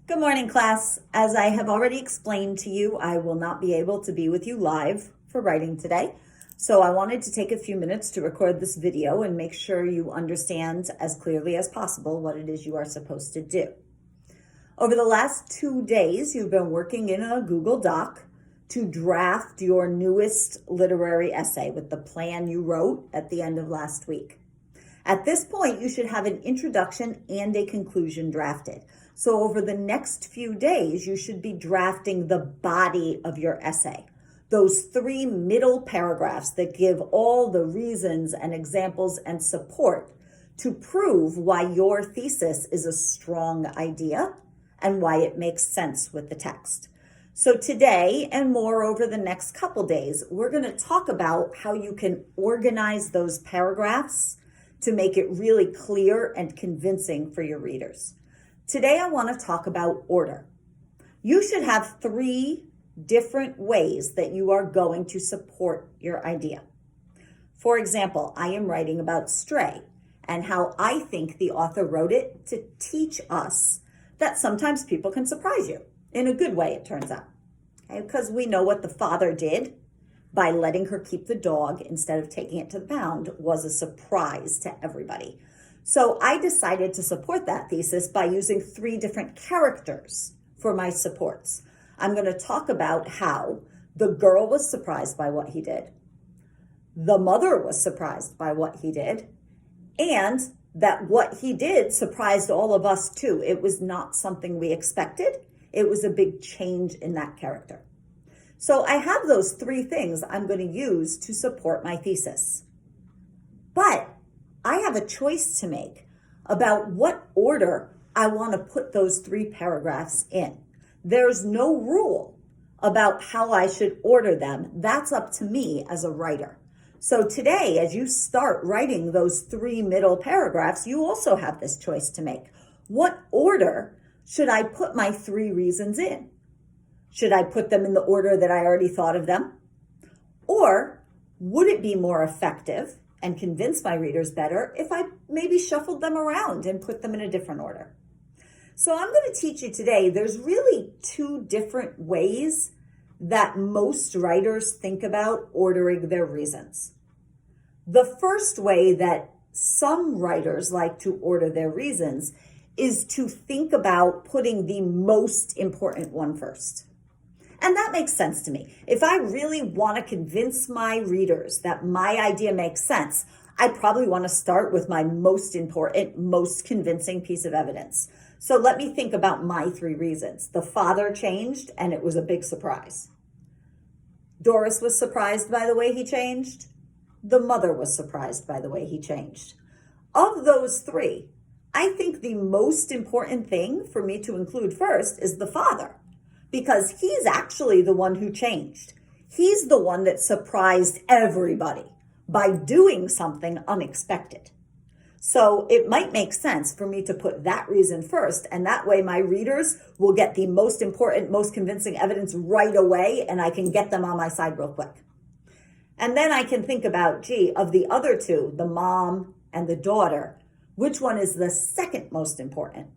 Good morning, class. As I have already explained to you, I will not be able to be with you live for writing today. So I wanted to take a few minutes to record this video and make sure you understand as clearly as possible what it is you are supposed to do. Over the last 2 days, you've been working in a Google Doc to draft your newest literary essay with the plan you wrote at the end of last week. At this point, you should have an introduction and a conclusion drafted. So over the next few days, you should be drafting the body of your essay. Those 3 middle paragraphs that give all the reasons and examples and support to prove why your thesis is a strong idea and why it makes sense with the text. So today and more over the next couple days, we're going to talk about how you can organize those paragraphs to make it really clear and convincing for your readers. Today, I want to talk about order. You should have 3 different ways that you are going to support your idea. For example, I am writing about Stray and how I think the author wrote it to teach us that sometimes people can surprise you. In a good way, it turns out. Okay? Because we know what the father did by letting her keep the dog instead of taking it to the pound was a surprise to everybody. So I decided to support that thesis by using 3 different characters for my supports. I'm going to talk about how the girl was surprised by what he did, the mother was surprised by what he did, and that what he did surprised all of us too. It was not something we expected. It was a big change in that character. So I have those 3 things I'm going to use to support my thesis. But I have a choice to make about what order I want to put those 3 paragraphs in. There's no rule about how I should order them. That's up to me as a writer. So today, as you start writing those 3 middle paragraphs, you also have this choice to make. What order should I put my 3 reasons in? Should I put them in the order that I already thought of them? Or would it be more effective and convince my readers better if I maybe shuffled them around and put them in a different order? So I'm going to teach you today, there's really 2 different ways that most writers think about ordering their reasons. The first way that some writers like to order their reasons is to think about putting the most important one first. And that makes sense to me. If I really want to convince my readers that my idea makes sense, I probably want to start with my most important, most convincing piece of evidence. So let me think about my 3 reasons. The father changed, and it was a big surprise. Doris was surprised by the way he changed. The mother was surprised by the way he changed. Of those 3, I think the most important thing for me to include first is the father, because he's actually the one who changed. He's the one that surprised everybody by doing something unexpected. So it might make sense for me to put that reason first, and that way my readers will get the most important, most convincing evidence right away, and I can get them on my side real quick. And then I can think about, of the other 2, the mom and the daughter, which one is the second most important?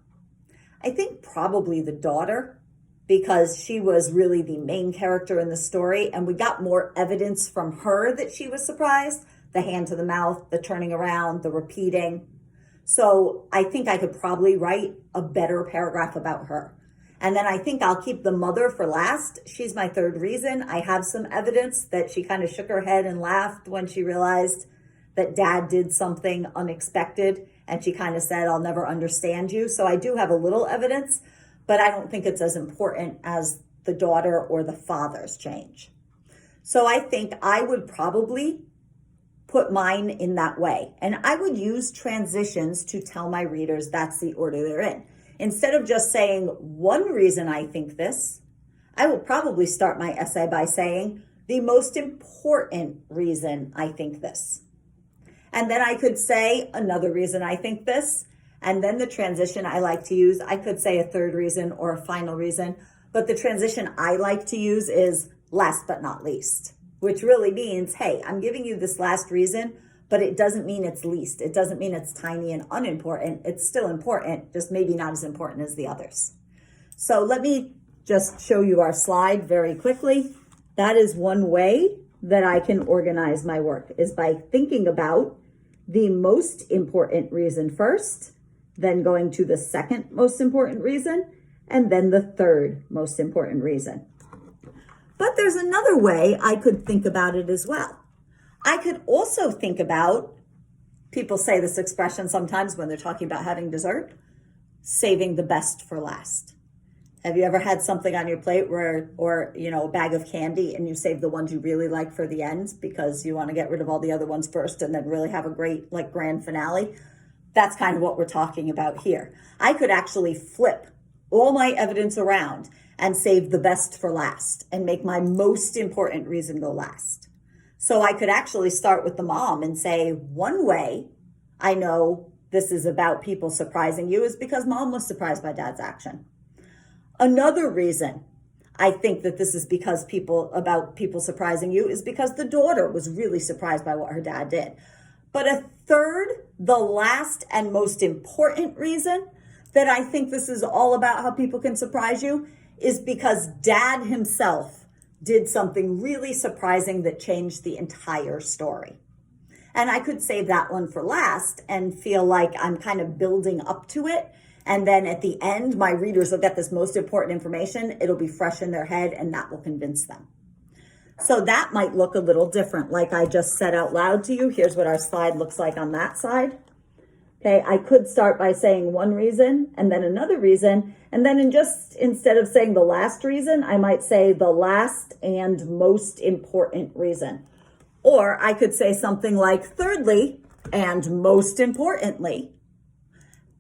I think probably the daughter, because she was really the main character in the story, and we got more evidence from her that she was surprised. The hand to the mouth, the turning around, the repeating. So I think I could probably write a better paragraph about her. And then I think I'll keep the mother for last. She's my 3rd reason. I have some evidence that she kind of shook her head and laughed when she realized that dad did something unexpected. And she kind of said, "I'll never understand you." So I do have a little evidence, but I don't think it's as important as the daughter or the father's change. So I think I would probably put mine in that way. And I would use transitions to tell my readers that's the order they're in. Instead of just saying one reason I think this, I will probably start my essay by saying the most important reason I think this. And then I could say another reason I think this. And then the transition I like to use, I could say a 3rd reason or a final reason. But the transition I like to use is last but not least, which really means, hey, I'm giving you this last reason, but it doesn't mean it's least. It doesn't mean it's tiny and unimportant. It's still important, just maybe not as important as the others. So let me just show you our slide very quickly. That is one way that I can organize my work, is by thinking about the most important reason first, then going to the second most important reason, and then the third most important reason. But there's another way I could think about it as well. I could also think about, people say this expression sometimes when they're talking about having dessert, saving the best for last. Have you ever had something on your plate where, or a bag of candy, and you save the ones you really like for the end because you want to get rid of all the other ones first and then really have a great grand finale? That's kind of what we're talking about here. I could actually flip all my evidence around and save the best for last and make my most important reason go last. So I could actually start with the mom and say, one way I know this is about people surprising you is because mom was surprised by dad's action. Another reason I think that this is because people surprising you is because the daughter was really surprised by what her dad did. But a third, the last and most important reason that I think this is all about how people can surprise you is because dad himself did something really surprising that changed the entire story. And I could save that one for last and feel like I'm kind of building up to it. And then at the end, my readers will get this most important information. It'll be fresh in their head, and that will convince them. So that might look a little different, like I just said out loud to you. Here's what our slide looks like on that side. Okay, I could start by saying one reason and then another reason. And then instead of saying the last reason, I might say the last and most important reason. Or I could say something like thirdly and most importantly,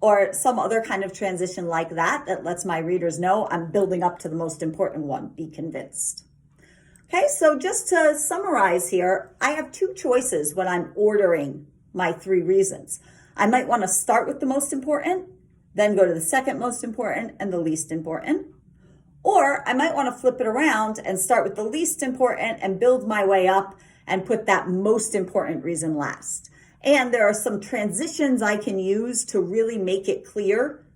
or some other kind of transition like that lets my readers know I'm building up to the most important one. Be convinced. Okay, so just to summarize here, I have two choices when I'm ordering my three reasons. I might want to start with the most important, then go to the second most important and the least important. Or I might want to flip it around and start with the least important and build my way up and put that most important reason last. And there are some transitions I can use to really make it clear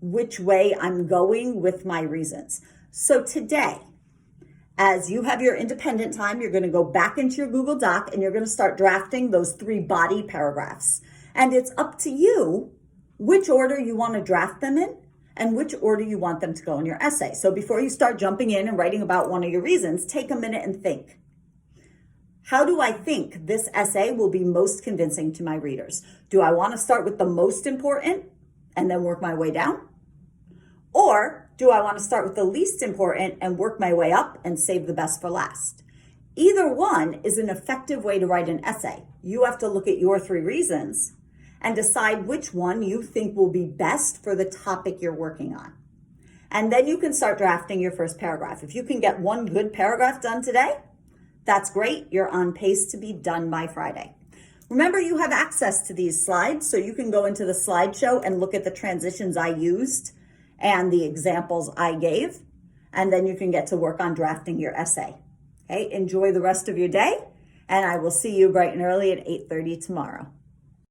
which way I'm going with my reasons. So today, as you have your independent time, you're going to go back into your Google Doc and you're going to start drafting those 3 body paragraphs. And it's up to you which order you want to draft them in and which order you want them to go in your essay. So before you start jumping in and writing about one of your reasons, take a minute and think. How do I think this essay will be most convincing to my readers? Do I want to start with the most important and then work my way down? Or do I want to start with the least important and work my way up and save the best for last? Either one is an effective way to write an essay. You have to look at your 3 reasons and decide which one you think will be best for the topic you're working on. And then you can start drafting your first paragraph. If you can get one good paragraph done today, that's great. You're on pace to be done by Friday. Remember, you have access to these slides, so you can go into the slideshow and look at the transitions I used and the examples I gave, and then you can get to work on drafting your essay. Okay, enjoy the rest of your day, and I will see you bright and early at 8:30 tomorrow.